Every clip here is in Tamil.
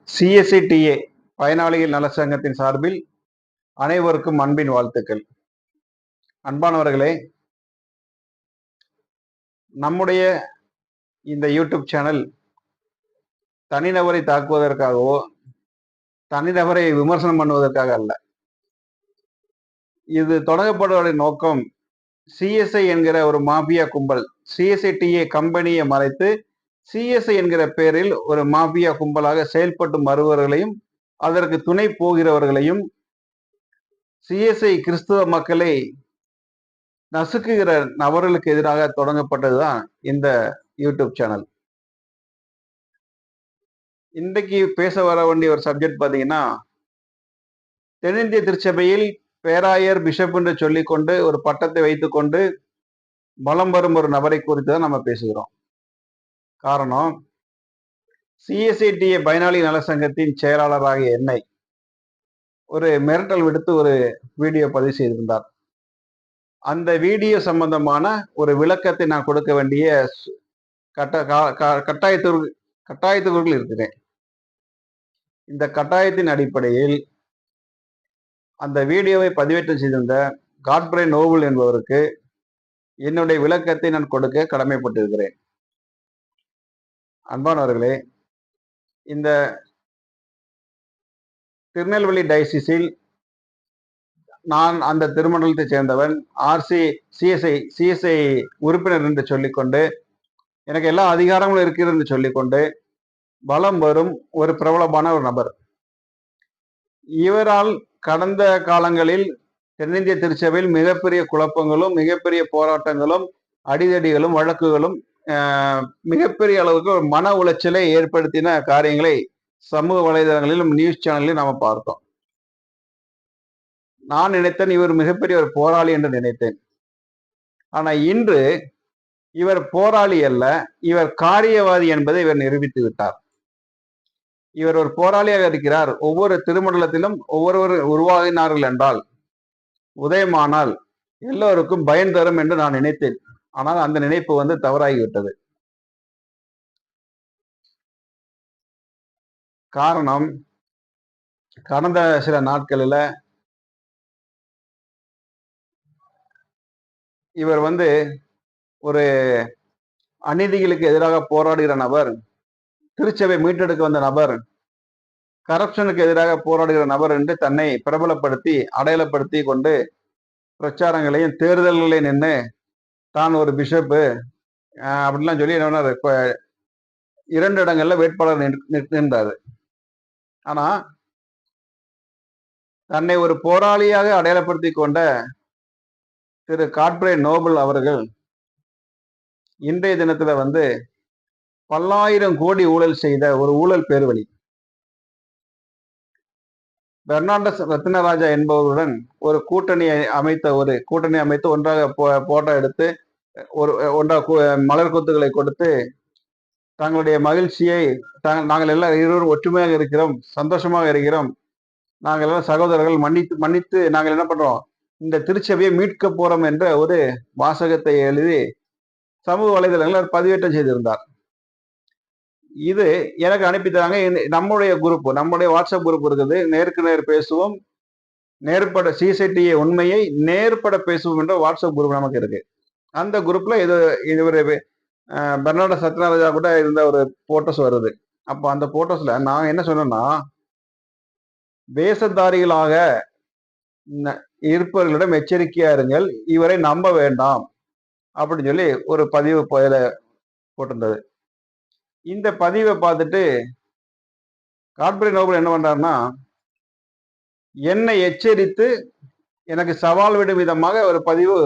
சிஎஸ்ஐடிஏ பயனாளிகள் நல சங்கத்தின் சார்பில் அனைவருக்கும் அன்பின் வாழ்த்துக்கள். அன்பானவர்களே, நம்முடைய இந்த யூடியூப் சேனல் தனிநபரை தாக்குவதற்காகவோ தனிநபரை விமர்சனம் பண்ணுவதற்காக அல்ல. இது தொடங்கப்படுவதன் நோக்கம் சிஎஸ்ஐ என்கிற ஒரு மாபியா கும்பல் சிஎஸ்ஐடிஏ கம்பெனியை மறைத்து சிஎஸ்ஐ என்கிற பெயரில் ஒரு மாபியா கும்பலாக செயல்பட்டு வருபவர்களையும் அதற்கு துணை போகிறவர்களையும் சிஎஸ்ஐ கிறிஸ்துவ மக்களை நசுக்குகிற நபர்களுக்கு எதிராக தொடங்கப்பட்டதுதான் இந்த யூடியூப் சேனல். இன்றைக்கு பேச வர வேண்டிய ஒரு சப்ஜெக்ட் பார்த்தீங்கன்னா, தென்னிந்திய திருச்சபையில் பேராயர் பிஷப் என்று சொல்லிக்கொண்டு ஒரு பட்டத்தை வைத்துக்கொண்டு பலம் வரும் ஒரு நபரை குறித்து தான் நம்ம பேசுகிறோம். காரணம், சிஎஸ்ஐடிஏ பயனாளி நல சங்கத்தின் செயலாளராகிய என்னை ஒரு மிரட்டல் விடுத்து ஒரு வீடியோ பதிவு செய்திருந்தார். அந்த வீடியோ சம்பந்தமான ஒரு விளக்கத்தை நான் கொடுக்க வேண்டிய கட்டாயத்திற்குள் இருக்கிறேன். இந்த கட்டாயத்தின் அடிப்படையில் அந்த வீடியோவை பதிவேற்றம் செய்திருந்த காட்ப்ரே நோபல் என்பவருக்கு என்னுடைய விளக்கத்தை நான் கொடுக்க கடமைப்பட்டிருக்கிறேன். அன்பானவர்களே, இந்த திருநெல்வேலி டயசிஸில் நான் அந்த திருமண்டலத்தை சேர்ந்தவன், சிஎஸ்ஐ உறுப்பினர் என்று சொல்லிக்கொண்டு எனக்கு எல்லா அதிகாரங்களும் இருக்கிறது என்று சொல்லிக்கொண்டு பலம் வரும் ஒரு பிரபலமான ஒரு நபர். இவரால் கடந்த காலங்களில் தென்னிந்திய திருச்சபையில் மிகப்பெரிய குழப்பங்களும் மிகப்பெரிய போராட்டங்களும் அடிதடிகளும் வழக்குகளும் மிகப்பெரிய அளவுக்கு ஒரு மன உளைச்சலை ஏற்படுத்தின காரியங்களை சமூக வலைதளங்களிலும் நியூஸ் சேனலிலும் நாம பார்த்தோம். நான் நினைத்தேன் இவர் மிகப்பெரிய ஒரு போராளி என்று நினைத்தேன். ஆனா இன்று இவர் போராளி அல்ல, இவர் காரியவாதி என்பதை இவர் நிரூபித்து விட்டார். இவர் ஒரு போராளியாக இருக்கிறார். ஒவ்வொரு திருமண்டலத்திலும் ஒவ்வொருவர் உருவாகினார்கள் என்றால், உதயமானால் எல்லோருக்கும் பயன் தரும் என்று நான் நினைத்தேன். ஆனால் அந்த நினைப்பு தவறாகிவிட்டது. காரணம், கடந்த சில நாட்களில் இவர் ஒரு அநீதிகளுக்கு எதிராக போராடுகிற நபர், திருச்சபை மீட்டெடுக்க வந்த நபர், கரப்ஷனுக்கு எதிராக போராடுகிற நபர் என்று தன்னை பிரபலப்படுத்தி அடையாளப்படுத்தி கொண்டு பிரச்சாரங்களையும் தேர்தல்களையும் நின்று தான் ஒரு பிஷப்பு அப்படிலாம் சொல்லி என்ன 2 இடங்கள்ல வேட்பாளர் நின்றாரு. ஆனா தன்னை ஒரு போராளியாக அடையாளப்படுத்தி கொண்ட திரு காட்ப்ரே நோபல் அவர்கள் இன்றைய தினத்துல பல்லாயிரம் கோடி ஊழல் செய்த ஒரு ஊழல் பேர்வழி பெர்னாண்டஸ் ரத்னராஜா என்பவருடன் ஒரு கூட்டணி அமைத்து ஒன்றாக போட்டோ எடுத்து ஒன்றாக மலர் கொத்துக்களை கொடுத்து தங்களுடைய மகிழ்ச்சியை நாங்கள் எல்லாம் இருவரும் ஒற்றுமையாக இருக்கிறோம், சந்தோஷமாக இருக்கிறோம், நாங்கள் எல்லாம் சகோதரர்கள், மன்னித்து நாங்கள் என்ன பண்றோம், இந்த திருச்சபையை மீட்க போறோம் என்ற ஒரு வாசகத்தை எழுதி சமூக வலைதளங்கள் பதிவேற்றம் செய்திருந்தார். இது எனக்கு அனுப்பித்தாங்க. நம்முடைய வாட்ஸ்அப் குரூப் இருக்குது, நேருக்கு நேர் பேசுவோம், நேர்பட சிஎஸ்ஐடிஏ உண்மையை நேர்பட பேசுவோம் என்ற வாட்ஸ்அப் குரூப் நமக்கு இருக்கு. அந்த குரூப்ல இது ஒரு பெர்னாண்டஸ் சத்யநாராஜா கூட இருந்த ஒரு போட்டோஸ் வருது. அப்ப அந்த போட்டோஸ்ல நான் என்ன சொன்னேன்னா, வேஷதாரிகளாக இருப்பவர்களிடம் எச்சரிக்கையா இருங்கள், இவரை நம்ப வேண்டாம் அப்படின்னு சொல்லி ஒரு பதிவு போட்டிருந்தது. இந்த பதிவை பார்த்துட்டு காட்ப்ரே நோபல் என்ன பண்றாருன்னா, என்னை எச்சரித்து எனக்கு சவால் விடும் விதமாக ஒரு பதிவு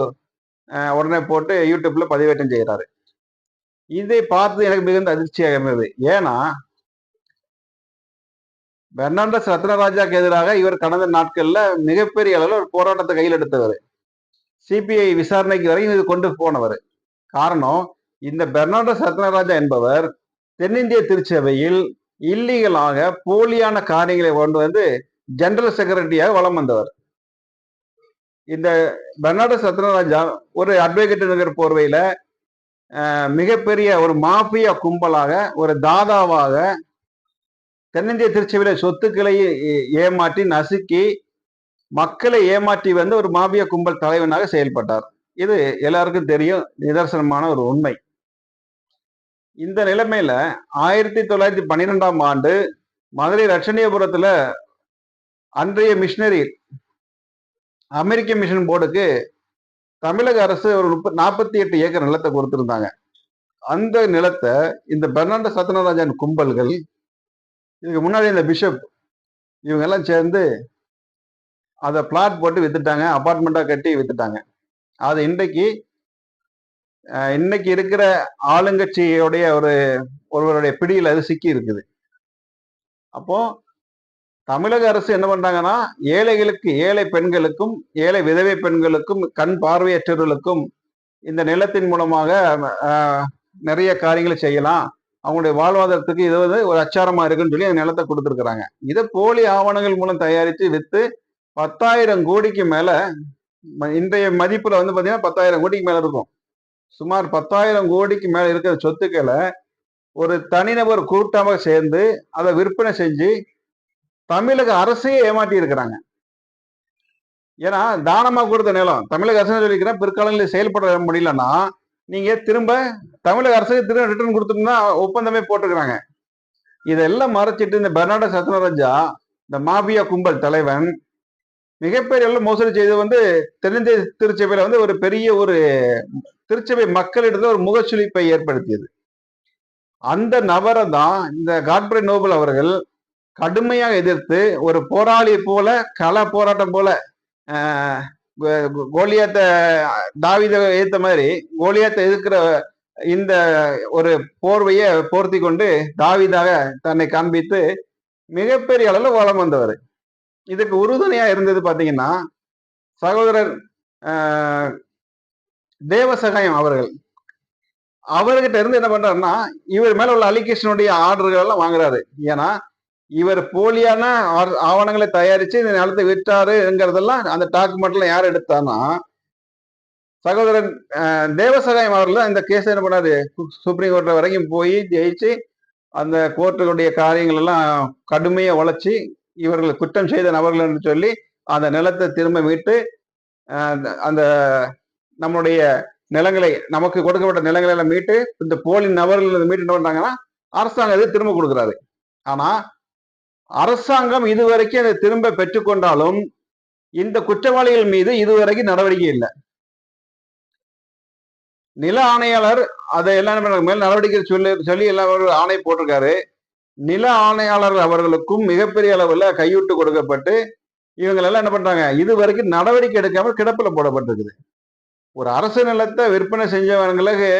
உடனே போட்டு யூடியூப்ல பதிவேற்றம் செய்கிறாரு. இதை பார்த்து எனக்கு மிகுந்த அதிர்ச்சியாக இருந்தது. ஏன்னா பெர்னாண்டஸ் ரத்னராஜாக்கு எதிராக இவர் கடந்த நாட்கள்ல மிகப்பெரிய அளவில் ஒரு போராட்டத்தை கையில் எடுத்தவர், சிபிஐ விசாரணைக்கு வரையும் இது கொண்டு போனவர். காரணம், இந்த பெர்னாண்டஸ் ரத்னராஜா என்பவர் தென்னிந்திய திருச்சபையில் இல்லீகலாக போலியான காரியங்களை கொண்டு ஜெனரல் செக்ரட்டரியாக வலம் வந்தவர். இந்த பெர்னாண்டஸ் ரத்னராஜா ஒரு அட்வொகேட் நகர் போர்வையில மிகப்பெரிய ஒரு மாஃபியா கும்பலாக, ஒரு தாதாவாக தென்னிந்திய திருச்சபையில சொத்துக்களை ஏமாற்றி நசுக்கி மக்களை ஏமாற்றி வந்து ஒரு மாபியா கும்பல் தலைவனாக செயல்பட்டார். இது எல்லாருக்கும் தெரியும், நிதர்சனமான ஒரு உண்மை. இந்த நிலைமையில 1912ஆம் ஆண்டு மதுரை லட்சணியபுரத்துல அன்றைய மிஷினரி அமெரிக்க மிஷன் போர்டுக்கு தமிழக அரசு ஒரு 48 ஏக்கர் நிலத்தை கொடுத்திருந்தாங்க. அந்த நிலத்தை இந்த பெர்னாண்டோ சத்யநாராயணன் கும்பல்கள், இதுக்கு முன்னாடி இந்த பிஷப் இவங்க எல்லாம் சேர்ந்து அதை பிளாட் போட்டு வித்துட்டாங்க, அபார்ட்மெண்டா கட்டி வித்துட்டாங்க. அது இன்னைக்கு இருக்கிற ஆளுங்கட்சியுடைய ஒருவருடைய பிடியில் அது சிக்கி இருக்குது. அப்போ தமிழக அரசு என்ன பண்றாங்கன்னா, ஏழை பெண்களுக்கும் ஏழை விதவை பெண்களுக்கும் கண் பார்வையற்றவர்களுக்கும் இந்த நிலத்தின் மூலமாக நிறைய காரியங்களை செய்யலாம், அவங்களுடைய வாழ்வாதாரத்துக்கு இது வந்து ஒரு அச்சாரமா இருக்குன்னு சொல்லி அந்த நிலத்தை கொடுத்துருக்குறாங்க. இதை போலி ஆவணங்கள் மூலம் தயாரித்து வித்து 10,000 கோடிக்கு மேல, இன்றைய மதிப்புல வந்து பாத்தீங்கன்னா 10,000 கோடிக்கு மேல இருக்கும். சுமார் 10,000 கோடிக்கு மேல இருக்கிற சொத்துக்களை ஒரு தனிநபர் கூட்டமாக சேர்ந்து அதை விற்பனை செஞ்சு தமிழக அரசையே ஏமாற்றி இருக்கிறாங்க. ஏன்னா தானமா கொடுத்த நிலம் தமிழக அரசு சொல்லிக்கிறேன், பிற்காலங்களில் செயல்பட முடியலன்னா நீங்க திரும்ப தமிழக அரசுக்கு திரும்ப ரிட்டர்ன் கொடுத்துருந்தா ஒப்பந்தமே போட்டுக்கிறாங்க. இதெல்லாம் மறைச்சிட்டு இந்த பெர்னாண்டோ சத்யநாராயணா, இந்த மாபியா கும்பல் தலைவன், மிகப்பெரிய மோசடி செய்து வந்து தென்னிந்திய திருச்சபையில வந்து ஒரு பெரிய ஒரு திருச்சபை மக்களிடத்துல ஒரு முகச்சுளிப்பை ஏற்படுத்தியது. அந்த நபரை தான் இந்த காட்ஃப்ரே நோபல் அவர்கள் கடுமையாக எதிர்த்து ஒரு போராளி போல, கள போராட்டம் போல, கோலியாத்த தாவீதை எதிர்த்த மாதிரி கோலியாத்தை எதிர்க்கிற இந்த ஒரு போர்வையை போர்த்தி கொண்டு தாவீதாக தன்னை காண்பித்து மிகப்பெரிய அளவில் வளம் வந்தவர். இதுக்கு உறுதுணையா இருந்தது பாத்தீங்கன்னா சகோதரர் தேவசகாயம் அவர்கள். அவர்கிட்ட இருந்து என்ன பண்றாருன்னா, இவர் மேல உள்ள அலிகேஷனுடைய ஆர்டர்கள் எல்லாம் வாங்குறாரு. ஏன்னா இவர் போலியான ஆவணங்களை தயாரிச்சு இந்த நிலத்தை விற்றாருங்கிறதெல்லாம் அந்த டாக்குமெண்ட்ல யார் எடுத்தான்னா சகோதரன் தேவசகாயம் அவர்கள் இந்த கேஸ் என்ன பண்ணாரு, சுப்ரீம் கோர்ட் வரைக்கும் போய் ஜெயிச்சு அந்த கோர்ட்டுடைய காரியங்கள் எல்லாம் கடுமையா உழைச்சி இவர்கள் குற்றம் செய்த நபர்கள் என்று சொல்லி அந்த நிலத்தை திரும்ப மீட்டு அந்த நம்மளுடைய நிலங்களை, நமக்கு கொடுக்கப்பட்ட நிலங்களை எல்லாம் மீட்டு இந்த போலி நபர்கள் மீட்டு என்ன பண்றாங்கன்னா அரசாங்கம் திரும்ப கொடுக்குறாரு. ஆனா அரசாங்கம் இதுவரைக்கும் அதை திரும்ப பெற்றுக்கொண்டாலும் இந்த குற்றவாளிகள் மீது இதுவரைக்கும் நடவடிக்கை இல்லை. நில ஆணையாளர் அதை எல்லாம் மேல் நடவடிக்கை சொல்லி எல்லாம் ஆணை போட்டிருக்காரு. நில ஆணையாளர் அவர்களுக்கும் மிகப்பெரிய அளவுல கையூட்டு கொடுக்கப்பட்டு இவங்களெல்லாம் என்ன பண்றாங்க, இது வரைக்கும் நடவடிக்கை எடுக்காமல் கிடப்பில் போடப்பட்டிருக்குது. ஒரு அரசு நிலத்தை விற்பனை செஞ்சவங்களுக்கு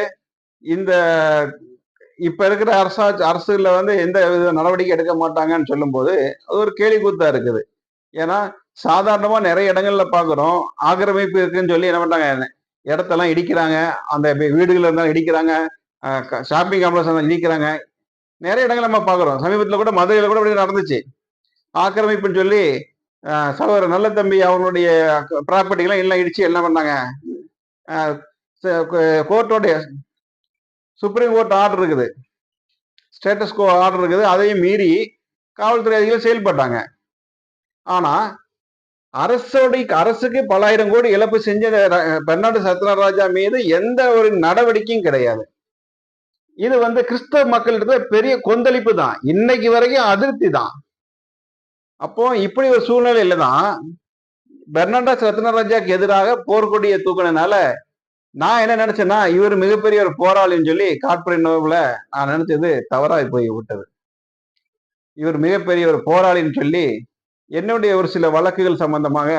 இந்த இப்ப இருக்கிற அரசுல வந்து எந்த வித நடவடிக்கை எடுக்க மாட்டாங்கன்னு சொல்லும் போது அது ஒரு கேலி கூத்தா இருக்குது. ஏன்னா சாதாரணமா நிறைய இடங்கள்ல பாக்குறோம், ஆக்கிரமிப்பு இருக்குன்னு சொல்லி என்ன பண்றாங்க, இடத்தெல்லாம் இடிக்கிறாங்க, அந்த வீடுகள் இருந்தாலும் இடிக்கிறாங்க, ஷாப்பிங் காம்ப்ளெக்ஸ் இருந்தாலும் இடிக்கிறாங்க. நிறைய இடங்கள் நம்ம பாக்குறோம். சமீபத்தில் கூட மதுரையில கூட அப்படி நடந்துச்சு. ஆக்கிரமிப்புன்னு சொல்லி சகோதரர் நல்ல தம்பி அவங்களுடைய ப்ராப்பர்ட்டிகெல்லாம் எல்லாம் இடிச்சு என்ன பண்ணாங்க, கோர்ட்டோடைய சுப்ரீம் கோர்ட் ஆர்டர் இருக்குது, ஸ்டேட்டஸ் கோ ஆர்டர் இருக்குது, அதையும் மீறி காவல்துறை அதிகாரிகள் செயல்பட்டாங்க. ஆனா அரசுக்கு பல ஆயிரம் கோடி இழப்பு செஞ்ச பெர்னாண்டோ சத்யநாராயணா மீது எந்த ஒரு நடவடிக்கையும் கிடையாது. இது வந்து கிறிஸ்தவ மக்களிடத்துல பெரிய கொந்தளிப்பு தான், இன்னைக்கு வரைக்கும் அதிருப்தி தான். அப்போ இப்படி ஒரு சூழ்நிலையில தான் பெர்னாண்டோ சத்யநாராயணாக்கு எதிராக போர்க்கொடியை தூக்கினால நான் என்ன நினைச்சேன்னா இவர் மிகப்பெரிய ஒரு போராளின்னு சொல்லி காட்ஃப்ரே நோபல நான் நினைச்சது தவறாய் போய் விட்டது. இவர் மிகப்பெரிய ஒரு போராளின்னு சொல்லி என்னுடைய ஒரு சில வழக்குகள் சம்பந்தமாக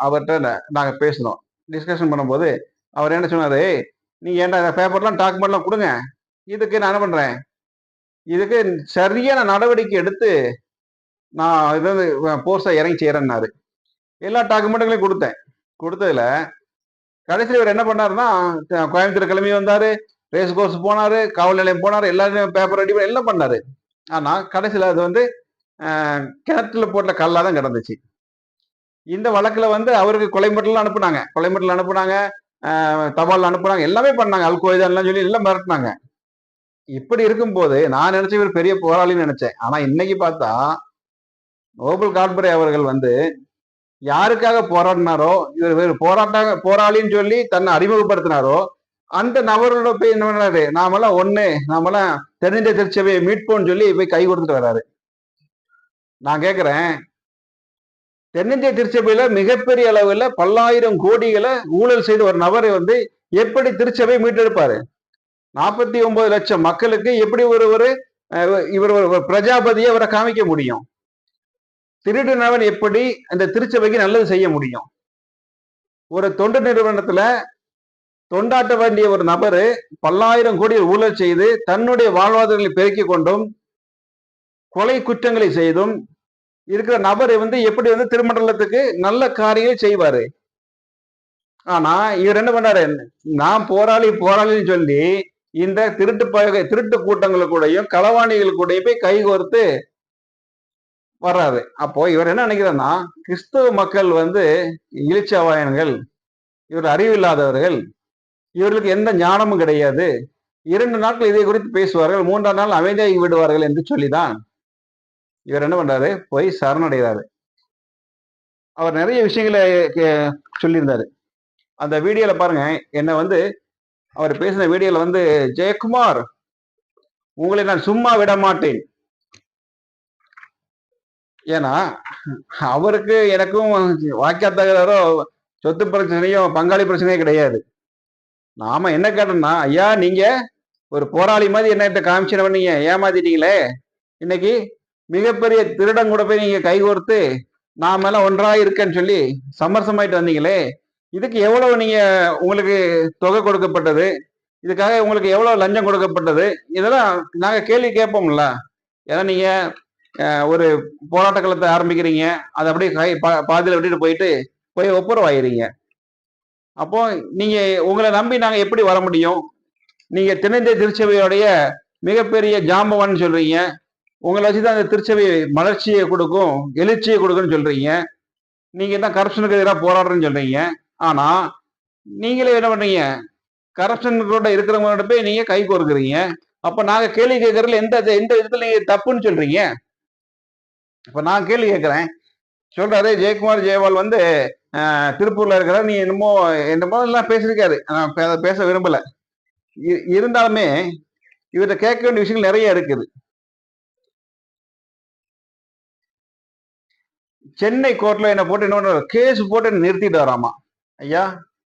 அவர்கிட்ட நாங்க பேசணும், டிஸ்கஷன் பண்ணும்போது அவர் என்ன சொன்னாரு, நீங்க ஏன்டா இந்த பேப்பர்லாம் டாக்குமெண்ட்லாம் கொடுங்க, இதுக்கு நான் என்ன பண்றேன், இதுக்கு சரியான நடவடிக்கை எடுத்து நான் இது வந்து போர்ஸா இறங்கி செய்யறேன்னாரு. எல்லா டாக்குமெண்ட்டுகளையும் கொடுத்ததுல கடைசியில் இவர் என்ன பண்ணாருன்னா கோயம்புத்தூர் கிளம்பி வந்தாரு, ரேஸ் கோர்ஸ் போனாரு, காவல் நிலையம் போனாரு, எல்லாரும் பேப்பர் ரெடி பண்ணி எல்லாம் பண்ணாரு. ஆனா கடைசியில் அது வந்து கிணத்துல போட்ட கல்லா தான் கிடந்துச்சு. இந்த வழக்குல வந்து அவருக்கு கொலைமட்டல் அனுப்புனாங்க, தபால் அனுப்புனாங்க, எல்லாமே பண்ணாங்க, அல்கொய்தான்லாம் சொல்லி எல்லாம் மிரட்டினாங்க. இப்படி இருக்கும்போது நான் நினைச்ச இவர் பெரிய போராளின்னு நினைச்சேன். ஆனா இன்னைக்கு பார்த்தா நோபல் காட்பரே அவர்கள் வந்து யாருக்காக போராடினாரோ, இவர் போராளின்னு சொல்லி தன்னை அறிமுகப்படுத்தினாரோ, அந்த நபரோட போய் என்ன பண்ணாரு, நாமெல்லாம் ஒண்ணு, நாமெல்லாம் தென்னிந்திய திருச்சபையை மீட்போம்னு சொல்லி போய் கை கொடுத்துட்டு வர்றாரு. நான் கேட்கிறேன், தென்னிந்திய திருச்சபையில மிகப்பெரிய அளவுல பல்லாயிரம் கோடிகளை ஊழல் செய்த ஒரு நபரை வந்து எப்படி திருச்சபை மீட்டெடுப்பாரு? 49 லட்சம் மக்களுக்கு எப்படி இவர் ஒரு பிரஜாபதியை அவரை காமிக்க முடியும்? திருடினவன் எப்படி அந்த திருச்சபைக்கு நல்லது செய்ய முடியும்? ஒரு தொண்டு நிறுவனத்துல தொண்டாட்ட வேண்டிய ஒரு நபரு பல்லாயிரம் கோடி ஊழல் செய்து தன்னுடைய வாழ்வாதாரங்களை பெருக்கிக் கொண்டும் கொலை குற்றங்களை செய்தும் இருக்கிற நபரை வந்து எப்படி வந்து திருமண்டலத்துக்கு நல்ல காரியங்களை செய்வாரு. ஆனா இவர் என்ன பண்ணாரு, நான் போராளின்னு சொல்லி இந்த திருட்டு கூட்டங்களுக்கூடையும் களவாணிகள் கூடயும் போய் கைகோர்த்து வர்றாரு. அப்போ இவர் என்ன நினைக்கிறாருன்னா, கிறிஸ்தவ மக்கள் வந்து இளிச்சவாயன்கள், இவர் அறிவில்லாதவர்கள், இவர்களுக்கு எந்த ஞானமும் கிடையாது, 2 நாட்கள் இதை குறித்து பேசுவார்கள், 3ஆம் நாள் அமைதியாகி விடுவார்கள் என்று சொல்லிதான் இவர் என்ன பண்றாரு, போய் சரணடைகிறாரு. அவர் நிறைய விஷயங்களை சொல்லியிருந்தாரு. அந்த வீடியோல பாருங்க, என்ன வந்து அவர் பேசின வீடியோல வந்து, ஜெயக்குமார் உங்களை நான் சும்மா விட மாட்டேன். ஏன்னா அவருக்கு எனக்கும் வாக்கிய தகராறோ சொத்து பிரச்சனையும் பங்காளி பிரச்சனையும் கிடையாது. நாம என்ன கேட்டோம்னா, ஐயா நீங்க ஒரு போராளி மாதிரி என்ன காமிச்சினவன் நீங்க ஏமாத்திட்டீங்களே, இன்னைக்கு மிகப்பெரிய திருடன் கூட போய் நீங்க கைகோர்த்து நான் மேல ஒன்றா இருக்கேன்னு சொல்லி சமரசமாயிட்டு வந்தீங்களே, இதுக்கு எவ்வளவு நீங்க உங்களுக்கு தொகை கொடுக்கப்பட்டது, இதுக்காக உங்களுக்கு எவ்வளவு லஞ்சம் கொடுக்கப்பட்டது, இதெல்லாம் நாங்க கேள்வி கேட்போம்ல. ஏன்னா நீங்க ஒரு போராட்ட களத்தை ஆரம்பிக்கிறீங்க, அதை அப்படியே பாதியில விட்டுட்டு போய் ஒப்புரவாயிருங்க. அப்போ நீங்க உங்களை நம்பி நாங்க எப்படி வர முடியும்? நீங்க தென்னிந்திய திருச்சபையோடைய மிகப்பெரிய ஜாம்பவான் சொல்றீங்க, உங்களை வச்சுதான் அந்த திருச்சபை மலர்ச்சியை கொடுக்கும், எழுச்சியை கொடுக்கும்னு சொல்றீங்க. நீங்க தான் கரப்ஷனுக்கு எதிராக போராடுறேன்னு சொல்றீங்க. ஆனா நீங்களே என்ன பண்றீங்க, கரப்ஷன் இருக்கிறவங்களோட போய் நீங்க கை கோர்க்குறீங்க. அப்ப நாங்க கேள்வி கேட்கறதுல எந்த விதத்துல நீங்க தப்புன்னு சொல்றீங்க? இப்ப நான் கேள்வி கேட்கிறேன், சொல்றாரு ஜெயக்குமார் ஜெயவால் வந்து திருப்பூர்ல இருக்கிறார், நீ என்னமோ எல்லாம் பேசியிருக்காரு, நான் பேச விரும்பல. இருந்தாலுமே இவர்கிட்ட கேட்க வேண்டிய விஷயங்கள் நிறைய இருக்குது. சென்னை கோர்ட்ல என்ன போட்டு என்ன கேஸ் போட்டு நிறுத்திட்டு வராமா. ஐயா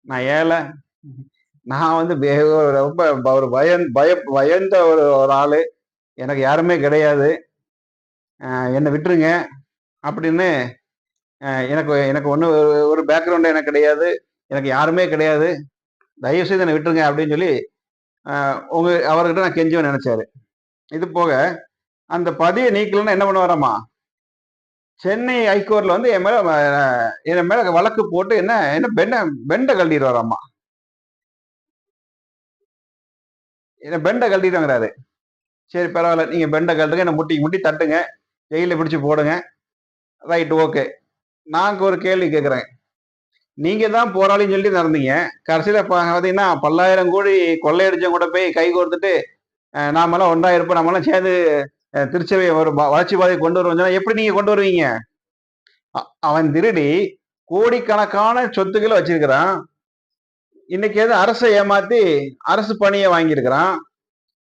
நான் ஏழை, நான் வந்து ரொம்ப ஒரு பயந்த ஒரு ஆளு, எனக்கு யாருமே கிடையாது, என்னை விட்டுருங்க அப்படின்னு, எனக்கு எனக்கு ஒண்ணு ஒரு பேக்ரவுண்ட் எனக்கு கிடையாது, எனக்கு யாருமே கிடையாது, தயவு செய்து என்னை விட்டுருங்க அப்படின்னு சொல்லி அவர்கிட்ட நான் கெஞ்சுவேன் நினைச்சாரு. இது போக அந்த பதியை நீக்கலன்னா என்ன பண்ணுவாராமா, சென்னை ஹைகோர்ட்ல வந்து என் மேல வழக்கு போட்டு என்ன பெண்டை கழட்டிடுவாராமா. என்ன பெண்டை கழட்டிடுவாங்கிறாரு. சரி பரவாயில்ல, நீங்க பெண்டை கழட்டுங்க, என்ன முட்டி தட்டுங்க, ஜெயில பிடிச்சு போடுங்க, ரைட் ஓகே. நான் ஒரு கேள்வி கேட்கிறேன், நீங்க தான் போராளின்னு சொல்லி நடந்தீங்க, கடைசியில பாத்தீங்கன்னா பல்லாயிரம் கோடி கொள்ளையடிச்சும் கூட போய் கை கோர்த்துட்டு நாமெல்லாம் ஒன்றா இருப்போம், நம்மளாம் சேர்ந்து திருச்சபையை ஒரு வளர்ச்சி பாதையை கொண்டு வருவோம், எப்படி நீங்க கொண்டு வருவீங்க? அவன் திருடி கோடிக்கணக்கான சொத்துக்களை வச்சிருக்கிறான், இன்னைக்கு எது அரசை ஏமாத்தி அரசு பணியை வாங்கியிருக்கிறான்.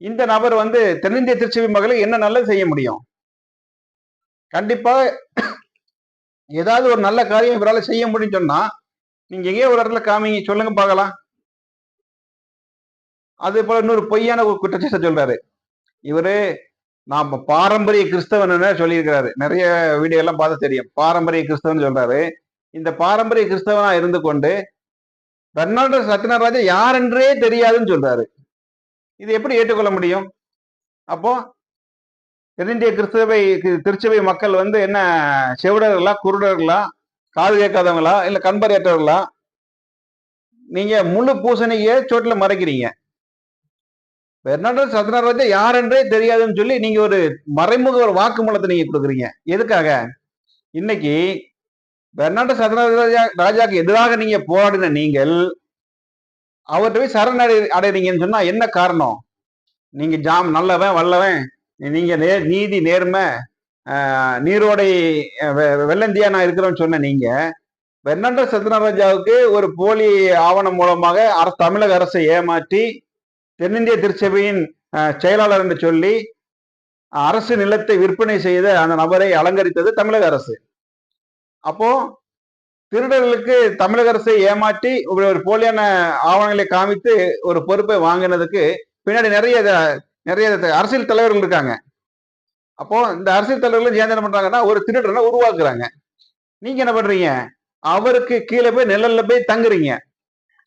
இந்த நபர் வந்து தென்னிந்திய திருச்சபை மகளுக்கு என்ன நல்லது செய்ய முடியும்? கண்டிப்பா ஏதாவது ஒரு நல்ல காரியம் இவரால் செய்ய முடியும் சொன்னா நீங்க எங்கேயோ ஒரு இடத்துல காமிங்க, சொல்லுங்க பார்க்கலாம். அது போல இன்னொரு பொய்யான ஒரு குற்றச்சாட்டை சொல்றாரு. இவரு நான் பாரம்பரிய கிறிஸ்தவன் சொல்லியிருக்கிறாரு, நிறைய வீடியோ எல்லாம் பார்த்து தெரியும். பாரம்பரிய கிறிஸ்தவன் சொல்றாரு. இந்த பாரம்பரிய கிறிஸ்தவனா இருந்து கொண்டு பெர்னாண்டோ சத்யநாராயண யார் என்றே தெரியாதுன்னு சொல்றாரு. இது எப்படி ஏற்றுக்கொள்ள முடியும்? அப்போ தென்னிந்திய திருச்சபை மக்கள் வந்து என்ன செவிடர்களா, குருடர்களா, காது கேட்காதவங்களா, இல்ல கண்பறையற்றவர்களா? நீங்க முழு பூசணிக்கே சோட்டுல மறைக்கிறீங்க. பெர்னாண்டோ சத்யநாராயண யார் என்றே தெரியாதுன்னு சொல்லி நீங்க ஒரு மறைமுக ஒரு வாக்குமூலத்தை நீங்க கொடுக்குறீங்க. எதுக்காக? இன்னைக்கு பெர்னாண்டோ சத்யநாராயண ராஜாக்கு எதிராக நீங்க போராடின நீங்கள் அவர்கிட்ட போய் சரண் அடைறீங்கன்னு சொன்னா என்ன காரணம்? நீங்க நல்லவன் வல்லவன், நீங்க நீதி நேர்மை நீரோடை வெள்ளந்தியா நான் இருக்கிறேன்னு சொன்ன நீங்க பெர்னாண்டோ சத்யநாராஜாவுக்கு ஒரு போலி ஆவணம் மூலமாக தமிழக அரசை ஏமாற்றி தென்னிந்திய திருச்சபையின் செயலாளர் என்று சொல்லி அரசு நிலத்தை விற்பனை செய்த அந்த நபரை அலங்கரித்தது தமிழக அரசு. அப்போ திருடர்களுக்கு தமிழக அரசை ஏமாற்றி ஒரு போலியான ஆவணங்களை காமித்து ஒரு பொறுப்பை வாங்கினதுக்கு பின்னாடி நிறைய அரசியல் தலைவர்கள் இருக்காங்க. அப்போ இந்த அரசியல் தலைவர்கள் ஏன் என்ன பண்றாங்கன்னா ஒரு திருடனை உருவாக்குறாங்க. நீங்க என்ன பண்றீங்க? அவருக்கு கீழே போய் நிழல்ல போய் தங்குறீங்க.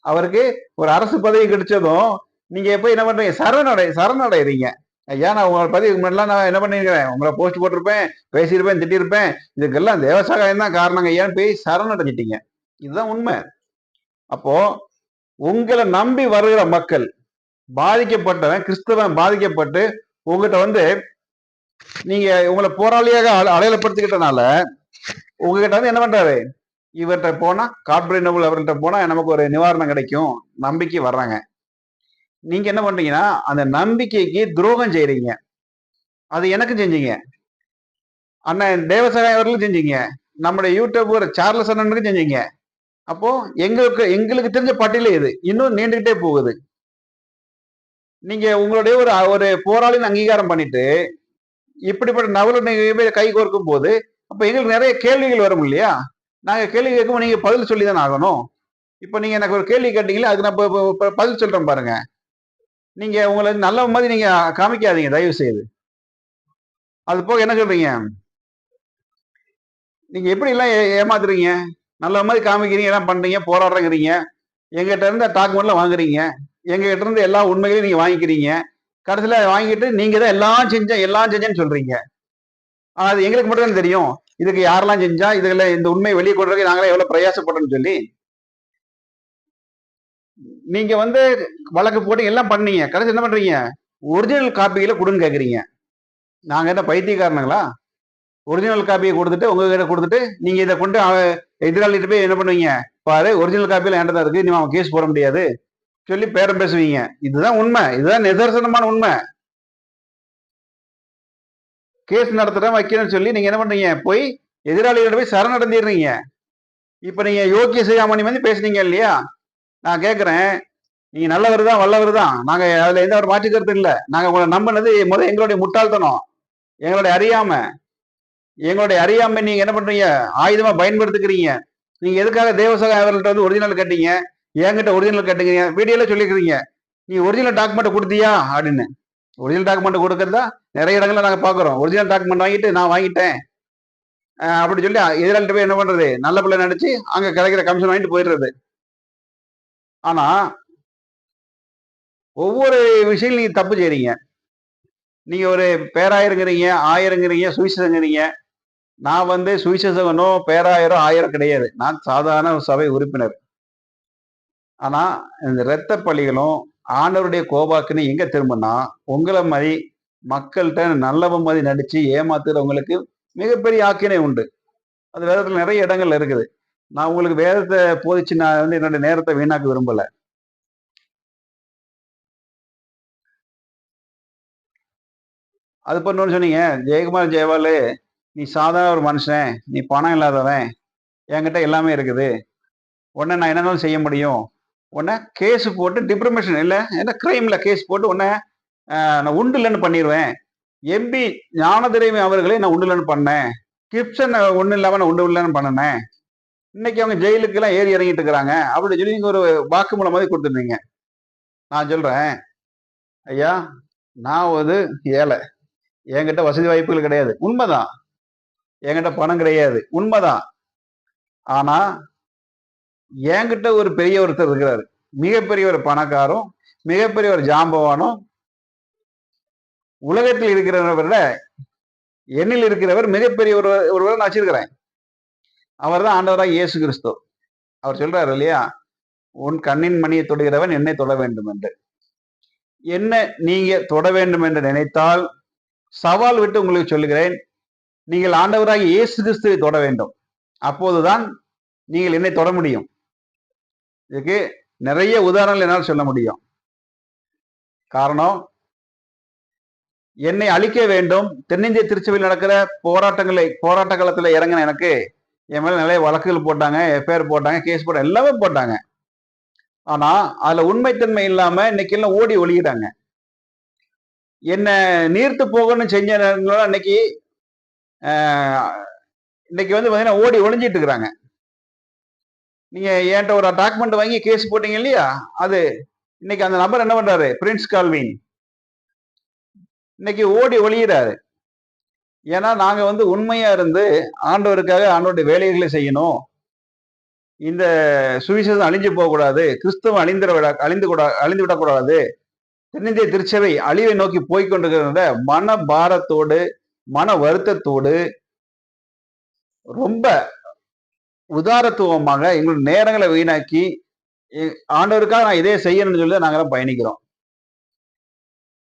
அவருக்கு ஒரு அரசு பதவி கிடைச்சதும் நீங்க போய் என்ன பண்றீங்க? சரணடைறீங்க. ஐயா, நான் உங்களோட பதவிக்கு முன்னாடி நான் என்ன பண்ணிருக்கிறேன், உங்களை போஸ்ட் போட்டிருப்பேன், பேசியிருப்பேன், திட்டிருப்பேன், இதுக்கெல்லாம் தேவசகாயம் தான் காரணங்க ஐயான்னு போய் சரணடைஞ்சிட்டீங்க. இதுதான் உண்மை. அப்போ உங்களை நம்பி வருகிற மக்கள் பாதிக்கப்பட்டவன் கிறிஸ்தவன் பாதிக்கப்பட்டு உங்ககிட்ட வந்து நீங்க உங்களை போராளியாக அடையாளப்படுத்திக்கிட்டனால உங்ககிட்ட வந்து என்ன பண்றாரு, இவர்கிட்ட போனா கார்பரேட் நபர் அவர்கிட்ட போனா நமக்கு ஒரு நிவாரணம் கிடைக்கும் நம்பிக்கை வர்றாங்க. நீங்க என்ன பண்றீங்கன்னா அந்த நம்பிக்கைக்கு துரோகம் செய்யறீங்க. அது எனக்கு செஞ்சீங்க, அண்ணன் தேவசகாய் அவர்களும் செஞ்சீங்க, நம்முடைய யூடியூபர் சார்லஸ் அண்ணனுக்கு செஞ்சீங்க. அப்போ எங்களுக்கு தெரிஞ்ச பட்டியல இது இன்னும் நீண்டுகிட்டே போகுது. நீங்க உங்களுடைய ஒரு போராளின்னு அங்கீகாரம் பண்ணிட்டு இப்படிப்பட்ட நபர்கள் கை கோர்க்கும் போது அப்ப எங்களுக்கு நிறைய கேள்விகள் வரும் இல்லையா? நாங்க கேள்வி கேட்கும் நீங்க பதில் சொல்லிதான் ஆகணும். இப்ப நீங்க எனக்கு ஒரு கேள்வி கேட்டீங்களே, அதுக்கு நான் பதில் சொல்றேன் பாருங்க. நீங்க உங்களை நல்ல மாதிரி நீங்க காமிக்காதீங்க தயவு செய்து. அது போக என்ன சொல்றீங்க, நீங்க எப்படி எல்லாம் ஏமாத்துறீங்க? நல்ல மாதிரி காமிக்கிறீங்க, எல்லாம் பண்றீங்க, போராடுறீங்க, எங்கிட்ட இருந்து டாக்குமெண்ட்லாம் வாங்குறீங்க, எங்ககிட்ட இருந்து எல்லா உண்மைகளையும் நீங்க வாங்கிக்கிறீங்க, கடைசியில வாங்கிட்டு நீங்க தான் எல்லாம் செஞ்சேன்னு சொல்றீங்க. அது எங்களுக்கு மட்டும் தான் தெரியும், இதுக்கு யாரெல்லாம் செஞ்சா இதுல இந்த உண்மை வெளியே கொள்றதுக்கு நாங்களே எவ்வளவு பிரயாசப்பட்டோம்னு சொல்லி நீங்க வந்து வழக்கு போட்டு எல்லாம் பண்ணீங்க. கடைசி என்ன பண்றீங்க, ஒரிஜினல் காப்பிகளை கொடுன்னு கேக்குறீங்க. நாங்க என்ன பைத்தியக்காரனுங்களா? ஒரிஜினல் காப்பியை கொடுத்துட்டு உங்ககிட்ட கொடுத்துட்டு நீங்க இதை கொண்டு எதிராளிட்டு போய் என்ன பண்ணுவீங்க, பாரு ஒரிஜினல் காப்பியில என்கிட்ட தான் இருக்கு, நீ அவன் கேஸ் போட முடியாது சொல்லி பேரம் பேசுவீங்க. இதுதான் உண்மை, இதுதான் நிதர்சனமான உண்மை. கேஸ் நடத்துறேன் வைக்கிறேன்னு சொல்லி நீங்க என்ன பண்றீங்க, போய் எதிராளிகிட்ட போய் சரணடைஞ்சிடுறீங்க. இப்ப நீங்க யோக்கிய செய்யாமணி வந்து பேசுனீங்க இல்லையா? நான் கேட்கிறேன், நீங்க நல்லவர் தான் வல்லவர் தான், நாங்க அதுல எந்த ஒரு மாற்று கருத்து இல்லை. நாங்க உங்களை நம்பினது எங்களுடைய முட்டாள்தனம், எங்களுடைய அறியாமை நீங்க என்ன பண்றீங்க, ஆயுதமா பயன்படுத்திக்கிறீங்க. நீங்க எதுக்காக தேவசகாய் அவர்கள்ட்ட வந்து ஒரிஜினல் கட்டிங்க, என்கிட்ட ஒரிஜினல் கட்டுங்க, வீடியோல சொல்லிக்கிறீங்க. நீ ஒரிஜினல் டாக்குமெண்ட் கொடுத்தியா அப்படின்னு. ஒரிஜினல் டாக்குமெண்ட் கொடுக்கறதா நிறைய இடங்கள்ல நாங்க பாக்குறோம். ஒரிஜினல் டாக்குமெண்ட் வாங்கிட்டு நான் வாங்கிட்டேன் அப்படி சொல்லி எதிராளிட்ட போய் என்ன பண்றது, நல்ல பிள்ளை நினைச்சு அங்க கிடைக்கிற கமிஷன் வாங்கிட்டு போயிடுறது. ஆனா ஒவ்வொரு விஷயம் நீங்க தப்பு செய்றீங்க. நீங்க ஒரு பேராயிருங்கிறீங்க, ஆயிரங்கிறீங்க, சுவிசேஷங்கிறீங்க. நான் வந்து சுவிசேஷகனோ பேராயிரோ ஆயிரம் கிடையாது. நான் சாதாரண சபை உறுப்பினர். ஆனா இந்த இரத்த பலிகளும் ஆண்டவருடைய கோபாக்குன்னு எங்க திரும்பினா உங்களை மாதிரி மக்கள்கிட்ட நல்லவன் மாதிரி நடிச்சு ஏமாத்துறவங்களுக்கு மிகப்பெரிய ஆக்கினை உண்டு. அது வேதத்துல நிறைய இடங்கள்ல இருக்குது. நான் உங்களுக்கு வேதத்தை போதிச்சு நான் வந்து என்னோட நேரத்தை வீணாக்க விரும்பல. அது பண்ணணும்னு சொன்னீங்க, ஜெயக்குமார் ஜெயவாலு நீ சாதாரண ஒரு மனுஷன், நீ பணம் இல்லாதவன், என்கிட்ட எல்லாமே இருக்குது, உடனே நான் என்னன்னாலும் செய்ய முடியும், உடனே கேஸ் போட்டு டிப்ரமேஷன் இல்லை என்ன கிரைம்ல கேஸ் போட்டு உடனே நான் உண்டு இல்லைன்னு பண்ணிடுவேன். எம்பி ஞானதிரைமை அவர்களே நான் உண்டு இல்லைன்னு பண்ணேன், கிப்சன் ஒன்றும் இல்லாம நான் உண்டு இல்லைன்னு பண்ணினேன், இன்னைக்கு அவங்க ஜெயிலுக்கு எல்லாம் ஏறி இறங்கிட்டு இருக்கிறாங்க அப்படின்னு சொல்லி நீங்க ஒரு வாக்குமூலம் மாதிரி கொடுத்துருந்தீங்க. நான் சொல்றேன், ஐயா நான் ஒரு ஏழை, என்கிட்ட வசதி வாய்ப்புகள் கிடையாது, உண்மைதான், என்கிட்ட பணம் கிடையாது, உண்மைதான். ஆனா என்கிட்ட ஒரு பெரிய ஒருத்தர் இருக்கிறாரு, மிகப்பெரிய ஒரு பணக்காரும் மிகப்பெரிய ஒரு ஜாம்பவானும், உலகத்தில் இருக்கிறவர எண்ணில் இருக்கிறவர் மிகப்பெரிய ஒருவரை நான் வச்சிருக்கிறேன். அவர் தான் ஆண்டவராக இயேசு கிறிஸ்து. அவர் சொல்றாரு இல்லையா, உன் கண்ணின் மணியை தொடுகிறவன் என்னை தொட வேண்டும் என்று. என்ன நீங்க தொட வேண்டும் என்று நினைத்தால் சவால் விட்டு உங்களுக்கு சொல்லுகிறேன், நீங்கள் ஆண்டவராக இயேசு கிறிஸ்துவை தொட வேண்டும். அப்போதுதான் நீங்கள் என்னை தொட முடியும். இதுக்கு நிறைய உதாரணங்கள் என்னால் சொல்ல முடியும். காரணம், என்னை அழிக்க வேண்டும், தென்னிந்திய திருச்சபையில் நடக்கிற போராட்ட காலத்துல இறங்கின எனக்கு என் மேல நிறைய வழக்குகள் போட்டாங்க, எஃப்ஐஆர் போட்டாங்க, கேஸ் போட்டாங்க, எல்லாமே போட்டாங்க. ஆனா அதுல உண்மைத்தன்மை இல்லாம இன்னைக்கு எல்லாம் ஓடி ஒளியிறாங்க. என்ன நீர்த்து போகணும்னு செஞ்ச அன்னைக்கு இன்னைக்கு வந்து பாத்தீங்கன்னா ஓடி ஒளிஞ்சிட்டு இருக்கிறாங்க. நீங்க என்கிட்ட ஒரு டாக்குமெண்ட் வாங்கி கேஸ் போட்டீங்க இல்லையா, அது இன்னைக்கு அந்த நபர் என்ன பண்றாரு, பிரின்ஸ் கால்வின் இன்னைக்கு ஓடி ஒளியிறாரு. ஏன்னா நாங்க வந்து உண்மையா இருந்து ஆண்டவருக்காக ஆண்டவருடைய வேலைகளை செய்யணும். இந்த சுவிசேஷம் அழிஞ்சு போகக்கூடாது, கிறிஸ்தவம் அழிந்து விடக்கூடாது, தென்னிந்திய திருச்சபை அழிவை நோக்கி போய்கொண்டிருக்கிறத மன பாரத்தோடு மன வருத்தத்தோடு ரொம்ப உதாரத்துவமாக எங்களுடைய நேரங்களை வீணாக்கி ஆண்டவருக்காக நான் இதே செய்யணும்னு சொல்லி நாங்களாம் பயணிக்கிறோம்.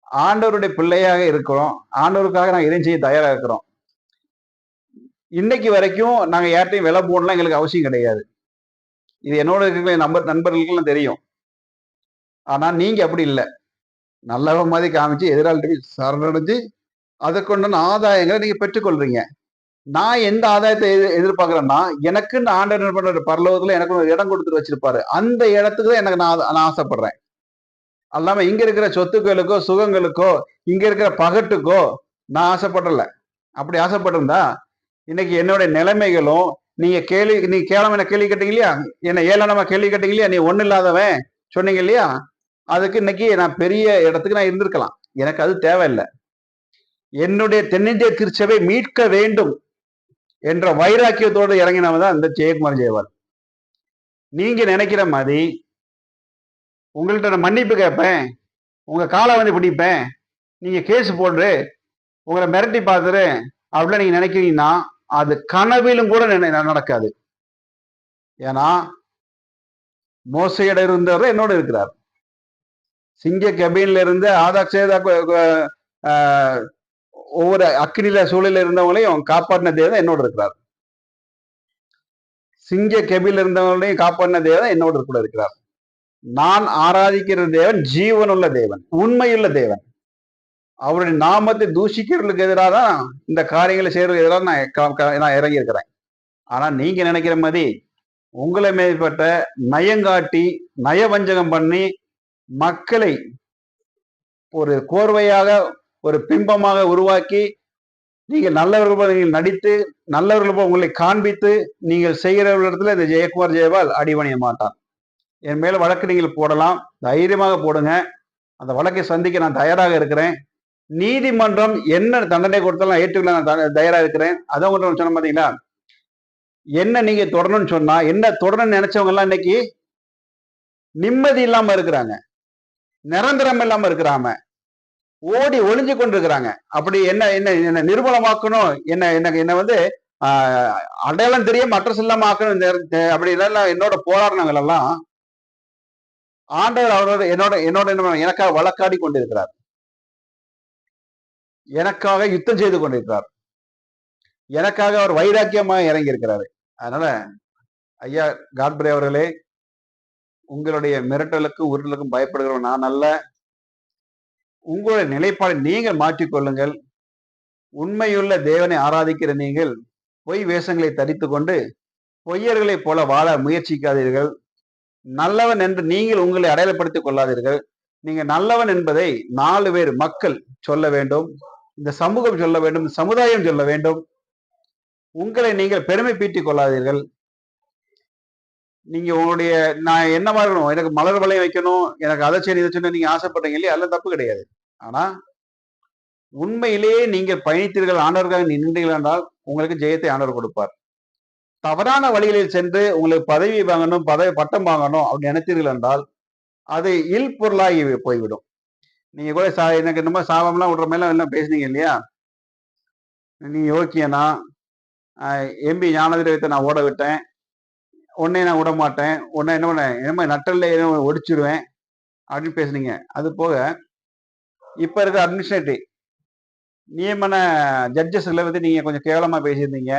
ஆண்டவருடைய பிள்ளையாக இருக்கிறோம், ஆண்டவருக்காக நாங்கள் இதையும் செய்ய தயாரா இருக்கிறோம். இன்னைக்கு வரைக்கும் நாங்க யார்ட்டையும் விலை போடலாம் எங்களுக்கு அவசியம் கிடையாது. இது என்னோட இருக்கிற நண்பர்களுக்கெல்லாம் தெரியும். ஆனா நீங்க அப்படி இல்லை. நல்லவ மாதிரி காமிச்சு எதிராளிக்கு சரணடைஞ்சு அதற்குண்டான ஆதாயங்களை நீங்க பெற்றுக்கொள்றீங்க. நான் எந்த ஆதாயத்தை எதிர்பார்க்கிறேன்னா, எனக்குன்னு ஆண்டவர் என்ன பண்றாரு, பரலோகத்துல எனக்கு ஒரு இடம் கொடுத்துட்டு வச்சிருப்பாரு. அந்த இடத்துக்கு தான் எனக்கு நான் ஆசைப்படுறேன். அல்லாம இங்க இருக்கிற சொத்துக்களுக்கோ சுகங்களுக்கோ இங்க இருக்கிற பகட்டுக்கோ நான் ஆசைப்படல. அப்படி ஆசைப்பட்டிருந்தா இன்னைக்கு என்னுடைய நிலைமைகளும் நீ கேவலம் என்ன கேள்வி கேட்டீங்க இல்லையா, என்ன ஏளனமா கேள்வி கேட்டீங்க இல்லையா, நீ ஒண்ணு இல்லாதவன் சொன்னீங்க இல்லையா, அதுக்கு இன்னைக்கு நான் பெரிய இடத்துக்கு நான் இருந்திருக்கலாம். எனக்கு அது தேவையில்லை. என்னுடைய தென்னிந்திய திருச்சபை மீட்க வேண்டும் என்ற வைராக்கியத்தோடு இறங்கினவன் தான் இந்த ஜெயக்குமார் ஜெயவால். நீங்க நினைக்கிற மாதிரி உங்கள்கிட்ட நான் மன்னிப்பு கேட்பேன், உங்க காலை வந்து பிடிப்பேன், நீங்க கேஸ் போடுற, உங்களை மிரட்டி பார்த்துரு அப்படிலாம் நீங்க நினைக்கிறீங்கன்னா அது கனவிலும் கூட நடக்காது. ஏன்னா மோசையிட இருந்தவர் என்னோட இருக்கிறார். சிங்க கபீன்ல இருந்து ஆதாக்ஷேதா ஒவ்வொரு அக்கினில சூழலில் இருந்தவங்களையும் காப்பாற்றின தேவன் என்னோட இருக்கிறார். சிங்க கெபில் இருந்தவங்களையும் காப்பாற்றின தேவன் என்னோட கூட இருக்கிறார். நான் ஆராதிக்கிற தேவன் ஜீவனுள்ள தேவன், உண்மையுள்ள தேவன். அவருடைய நாமத்தை தூஷிக்கிறவர்களுக்கு எதிராக தான் இந்த காரியங்களை செய்யறதுக்கு எதிராக நான் இறங்கி இருக்கிறேன். ஆனா நீங்க நினைக்கிற மாதிரி உங்களை மேற்பட்ட நயங்காட்டி நயவஞ்சகம் பண்ணி மக்களை ஒரு கோர்வையாக ஒரு பிம்பமாக உருவாக்கி நீங்கள் நல்லவர்கள் நீங்கள் நடித்து நல்லவர்கள் உங்களை காண்பித்து நீங்கள் செய்கிற இடத்துல இந்த ஜெயக்குமார் ஜெயவால் அடிபணிய மாட்டான். என் மேல வழக்கு நீங்கள் போடலாம், தைரியமாக போடுங்க. அந்த வழக்கை சந்திக்க நான் தயாராக இருக்கிறேன். நீதிமன்றம் என்ன தண்டனை கொடுத்தாலும் ஏற்றுக்கொள்ள நான் தயாராக இருக்கிறேன். அதான் உங்கள்கிட்ட சொன்ன பார்த்தீங்களா, என்ன நீங்க தொடரணும்னு சொன்னா என்ன தொடரணும்னு நினைச்சவங்க எல்லாம் இன்னைக்கு நிம்மதி இல்லாம இருக்கிறாங்க, நிரந்தரம் இல்லாம இருக்கிறாம, ஓடி ஒளிஞ்சு கொண்டிருக்கிறாங்க. அப்படி என்ன என்ன என்ன நிர்மூலமாக்கணும், என்ன வந்து அடையாளம் தெரியாம அட்ரஸ் இல்லாம ஆக்கணும் அப்படி எல்லாம் என்னோட போராடினவங்க எல்லாம் ஆண்டவர் அவரோட என்னோட எனக்காக வழக்காடி கொண்டிருக்கிறார், எனக்காக யுத்தம் செய்து கொண்டிருக்கிறார், எனக்காக அவர் வைராக்கியமாக இறங்கி இருக்கிறாரு. அதனால ஐயா காட்பிரே அவர்களே, உங்களுடைய மிரட்டலுக்கும் உருட்டலுக்கும் பயப்படுகிறோம் நான் அல்ல. உங்களுடைய நிலைப்பாடு நீங்கள் மாற்றிக்கொள்ளுங்கள். உண்மையுள்ள தேவனை ஆராதிக்கிற நீங்கள் பொய் வேஷங்களை தரித்து கொண்டு பொய்யர்களைப் போல வாழ முயற்சிக்காதீர்கள். நல்லவன் என்று நீங்கள் உங்களை அடையாளப்படுத்திக் கொள்ளாதீர்கள். நீங்க நல்லவன் என்பதை 4 பேர் மக்கள் சொல்ல வேண்டும், இந்த சமூகம் சொல்ல வேண்டும், சமுதாயம் சொல்ல வேண்டும். உங்களை நீங்கள் பெருமை பீட்டிக் கொள்ளாதீர்கள். நீங்க உங்களுடைய நான் என்னவா இருக்கணும், எனக்கு மலர் வளையம் வைக்கணும், எனக்கு அதை சரி இதை சொன்ன நீங்க ஆசைப்படுறீங்க இல்லையா, அதெல்லாம் தப்பு கிடையாது. ஆனா உண்மையிலேயே நீங்கள் பயணித்தீர்கள், ஆண்டவருக்காக நின்றீர்கள் என்றால் உங்களுக்கு ஜெயத்தை ஆண்டவர் கொடுப்பார். தவறான வழிகளில் சென்று உங்களுக்கு பதவி வாங்கணும், பட்டம் வாங்கணும் அப்படின்னு நினைத்தீர்கள் என்றால் அது பொருளாகி போய்விடும். நீங்க கூட எனக்கு என்னமோ சாபம்லாம் விடுற மாதிரிலாம் எல்லாம் பேசுனீங்க இல்லையா, நீங்க யோக்கியனா எம்பி ஞானதிரவியத்தை நான் ஓட விட்டேன், உன்னை நான் விட மாட்டேன், உன்னை என்ன பண்ண என்ன நட்டல்ல ஒடிச்சிருவேன் அப்படின்னு பேசுனீங்க. அது போக இப்ப இருக்க அட்மினிஸ்ட்ரேட்டிவ் நியமன ஜட்ஜஸ்ல வந்து நீங்க கொஞ்சம் கேவலமா பேசியிருந்தீங்க.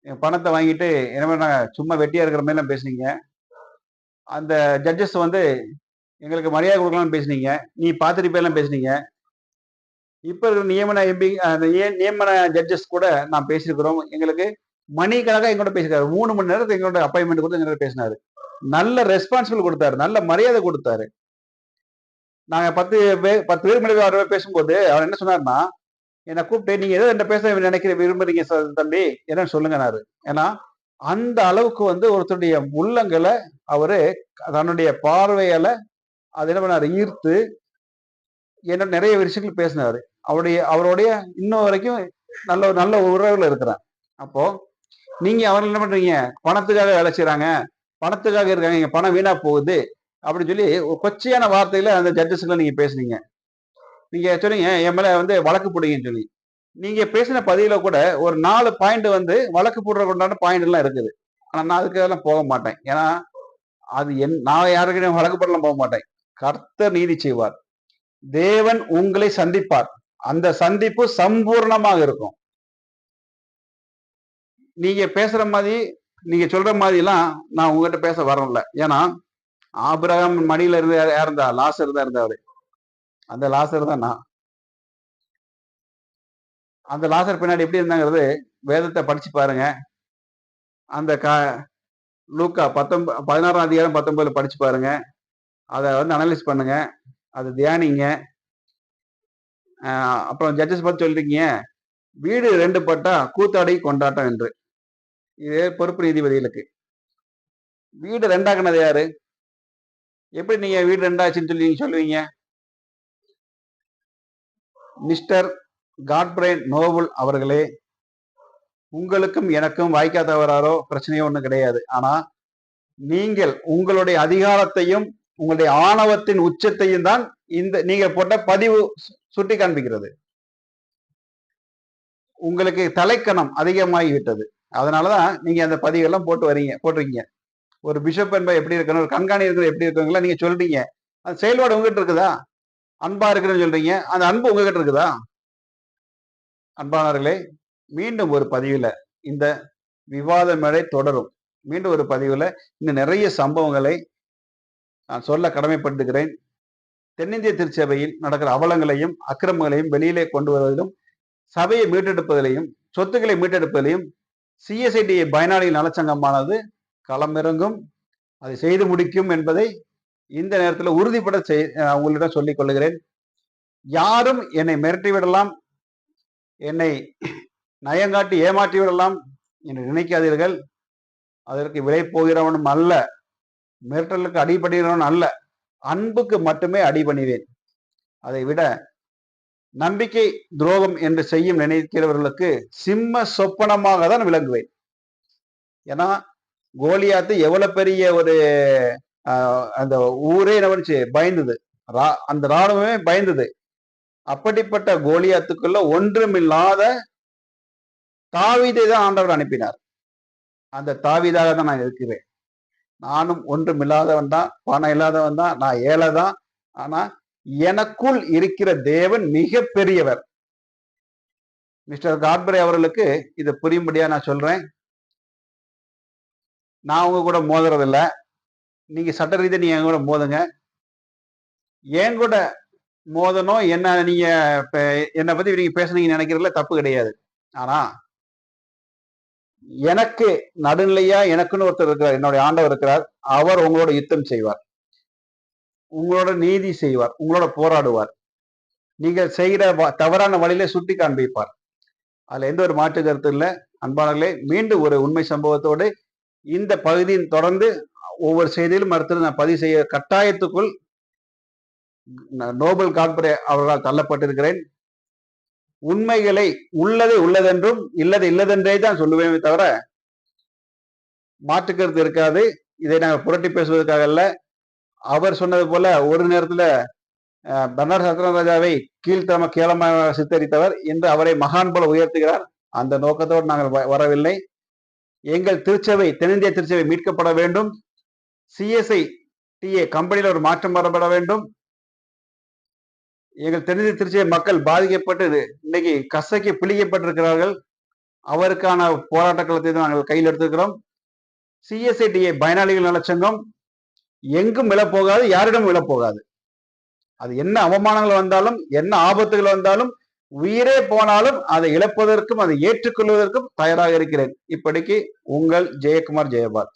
பணத்தை வாங்கிட்டு என்ன சும்மா வெட்டியா இருக்கிற மாதிரிலாம் பேசுனீங்க. அந்த ஜட்ஜஸ் வந்து எங்களுக்கு மரியாதை கொடுக்கலாம்னு பேசுனீங்க, நீ பார்த்துட்டு பேர்லாம் பேசுனீங்க. இப்ப இருக்கிற நியமன எம்பி நியமன ஜட்ஜஸ் கூட நான் பேசியிருக்கிறோம். எங்களுக்கு மணிக்கணக்காக எங்கூட பேசியிருக்காரு. 3 மணி நேரத்துக்கு எங்களோட அப்பாயின்மெண்ட் கொடுத்து எங்களோட பேசினாரு. நல்ல ரெஸ்பான்சிபிள் கொடுத்தாரு. நல்ல மரியாதை கொடுத்தாரு. நாங்க 10 பேர் மேல பேசும்போது அவர் என்ன சொன்னாருன்னா, என்ன கூப்பிட்டு நீங்க ஏதோ என்கிட்ட பேச விரும்புறீங்க தம்பி என்னன்னு சொல்லுங்கனாரு. ஏன்னா அந்த அளவுக்கு ஒருத்தருடைய உள்ளங்களை அவரு தன்னுடைய பார்வையால அது என்ன பண்ணாரு ஈர்த்து என்ன நிறைய விஷயங்கள் பேசினாரு. அவருடைய இன்னும் வரைக்கும் நல்ல உறவுல இருக்கிறேன். அப்போ நீங்க அவங்க என்ன பண்றீங்க, பணத்துக்காக வேலை செய்யறாங்க, பணத்துக்காக இருக்காங்க, இங்க பணம் வீணா போகுது அப்படின்னு சொல்லி ஒரு கொச்சையான வார்த்தையில அந்த ஜட்ஜஸ்ல நீங்க பேசுனீங்க. நீங்க சொன்னீங்க என் மேல வழக்கு போடுங்கன்னு சொல்லி. நீங்க பேசின பதிவுல கூட ஒரு 4 பாயிண்ட் வழக்கு போடுற கொண்டான பாயிண்ட் எல்லாம் இருக்குது. ஆனா நான் அதுக்கெல்லாம் போக மாட்டேன். ஏன்னா அது நான் யாருக்கிட்டையும் வழக்கு போடலாம் போக மாட்டேன். கர்த்தர் நீதி செய்வார். தேவன் உங்களை சந்திப்பார். அந்த சந்திப்பு சம்பூர்ணமாக இருக்கும். நீங்க பேசுற மாதிரி நீங்க சொல்ற மாதிரி எல்லாம் நான் உங்ககிட்ட பேச வரல. ஏன்னா ஆபிரகாம் மடியில இருந்து இருந்தா லாசர் தான் இருந்தாரு. அந்த லாசர் தான் நான். அந்த லாசர் பின்னாடி எப்படி இருந்தாங்கிறது வேதத்தை படிச்சு பாருங்க. அந்த லூக்கா 16ஆம் அதிகாரம் 19 படிச்சு பாருங்க. அதை அனலைஸ் பண்ணுங்க. அதை தியானிங்க. அப்புறம் ஜட்ஜஸ் பத்தி சொல்றீங்க, வீடு 2 பட்டா கூத்தாடி கொண்டாட்டம் என்று. இது பொறுப்பு நீதிபதிகளுக்கு. வீடு 2ஆக்குனது யாரு? எப்படி நீங்க வீடு 2ஆச்சுன்னு சொல்லி நீங்க சொல்லுவீங்க? மிஸ்டர் காட்பிரே நோபல் அவர்களே, உங்களுக்கும் எனக்கும் வாய்க்காதவராரோ பிரச்சனையோ ஒண்ணும் கிடையாது. ஆனா நீங்கள் உங்களுடைய அதிகாரத்தையும் உங்களுடைய ஆணவத்தின் உச்சத்தையும் தான் இந்த நீங்க போட்ட பதிவு சுட்டி காண்பிக்கிறது. உங்களுக்கு தலைக்கணம் அதிகமாகிவிட்டது. அதனாலதான் நீங்க அந்த பதிவெல்லாம் போட்டிருக்கீங்க. ஒரு பிஷப் என்பது எப்படி இருக்கணும், ஒரு கண்காணி இருக்கிறது எப்படி இருக்குங்களா நீங்க சொல்றீங்க. அந்த செயல்பாடு உங்ககிட்ட இருக்குதா? அன்பா இருக்குன்னு சொல்றீங்க. அந்த அன்பு உங்ககிட்ட இருக்குதா? அன்பானவர்களே, மீண்டும் ஒரு பதிவுல இந்த விவாத மேடை தொடரும். மீண்டும் ஒரு பதிவுல இன்னும் நிறைய சம்பவங்களை நான் சொல்ல கடமைப்பட்டுகிறேன். தென்னிந்திய திருச்சபையில் நடக்கிற அவலங்களையும் அக்கிரமங்களையும் வெளியிலே கொண்டு வருவதிலும், சபையை மீட்டெடுப்பதிலையும், சொத்துக்களை மீட்டெடுப்பதிலையும் சிஎஸ்ஐடி பயனாளி நலச்சங்கமானது களமிறங்கும், அதை செய்து முடிக்கும் என்பதை இந்த நேரத்தில் உறுதிப்பட உங்களிடம் சொல்லிக் கொள்ளுகிறேன். யாரும் என்னை மிரட்டி விடலாம், என்னை நயங்காட்டி ஏமாற்றி விடலாம் என்று நினைக்காதீர்கள். அதற்கு விலை போகிறவனும் அல்ல, மிரட்டலுக்கு அடிபடுகிறவன் அல்ல, அன்புக்கு மட்டுமே அடிபணிவேன். அதை விட நம்பிக்கை துரோகம் என்று செய்யும் நினைக்கிறவர்களுக்கு சிம்ம சொப்பனமாக தான் விளங்குவேன். ஏன்னா கோலியாத்து எவ்வளவு பெரிய ஒரு அந்த ஊரே என்ன பயந்தது, அந்த ராணுவமே பயந்தது. அப்படிப்பட்ட கோலியாத்துக்குள்ள ஒன்றுமில்லாத தாவீதை தான் ஆண்டவர் அனுப்பினார். அந்த தாவீதாக தான் நான் இருக்கிறேன். நானும் ஒன்றுமில்லாதவன் தான், பணம் இல்லாதவன் தான், நான் ஏழை தான். ஆனா எனக்குள் இருக்கிற தேவன் மிக பெரியவர். மிஸ்டர் காட்பரே அவர்களுக்கு இதை புரியும்படியா நான் சொல்றேன். நான் உங்க கூட மோதுறதில்ல. நீங்க சட்ட ரீதியா நீங்க என் கூட மோதுங்க. என் கூட மோதணும் என்ன நீங்க என்னை பத்தி நீங்க பேசுனீங்க நினைக்கிறதுல தப்பு கிடையாது. ஆனா எனக்கு நடுநிலையா எனக்குன்னு ஒருத்தர் இருக்கிறார், என்னுடைய ஆண்டவர் இருக்கிறார். அவர் உங்களோட யுத்தம் செய்வார், உங்களோட நீதி செய்வார், உங்களோட போராடுவார். நீங்கள் செய்கிற தவறான வழியில சுட்டி காண்பிப்பார். அதுல எந்த ஒரு மாற்று கருத்து இல்லை. அன்பானவர்களே, மீண்டும் ஒரு உண்மை சம்பவத்தோடு இந்த பகுதியின் தொடர்ந்து ஒவ்வொரு செய்தியிலும் அடுத்தது நான் பதிவு செய்ய கட்டாயத்துக்குள் நோபல் காட்பரே அவர்களால் தள்ளப்பட்டிருக்கிறேன். உண்மைகளை உள்ளதை உள்ளதென்றும் இல்லதை இல்லதென்றே தான் சொல்லுவேன் தவிர மாற்று கருத்து இருக்காது. இதை நாங்கள் புரட்டி பேசுவதற்காக அல்ல. அவர் சொன்னது போல ஒரு நேரத்துல பர்னார்ட் சத்யராஜாவை கீழ்த்தரம கேளமாக சித்தரித்தவர் இன்று அவரை மகான் போல உயர்த்துகிறார். அந்த நோக்கத்தோடு நாங்கள் வரவில்லை. எங்கள் திருச்சபை, தென்னிந்திய திருச்சபை மீட்கப்பட வேண்டும். சிஎஸ்ஐ டிஏ கம்பெனியில் ஒரு மாற்றம் வரப்பட வேண்டும். எங்கள் தென்னிந்திய திருச்சபை மக்கள் பாதிக்கப்பட்டு இன்னைக்கு கசைக்கு பிழிக்கப்பட்டிருக்கிறார்கள். அவருக்கான போராட்ட களத்தை தான் நாங்கள் கையில் எடுத்துக்கிறோம். சிஎஸ்ஐ டிஏ பயனாளிகள் நலச்சங்கம் எங்கும் விழப்போகாது, யாரிடம் விழப்போகாது. அது என்ன அவமானங்கள் வந்தாலும், என்ன ஆபத்துகள் வந்தாலும் உயிரே போனாலும் அதை இழப்பதற்கும் அதை ஏற்றுக்கொள்வதற்கும் தயாராக இருக்கிறேன். இப்படிக்கு உங்கள் ஜெயக்குமார் ஜெயபால்.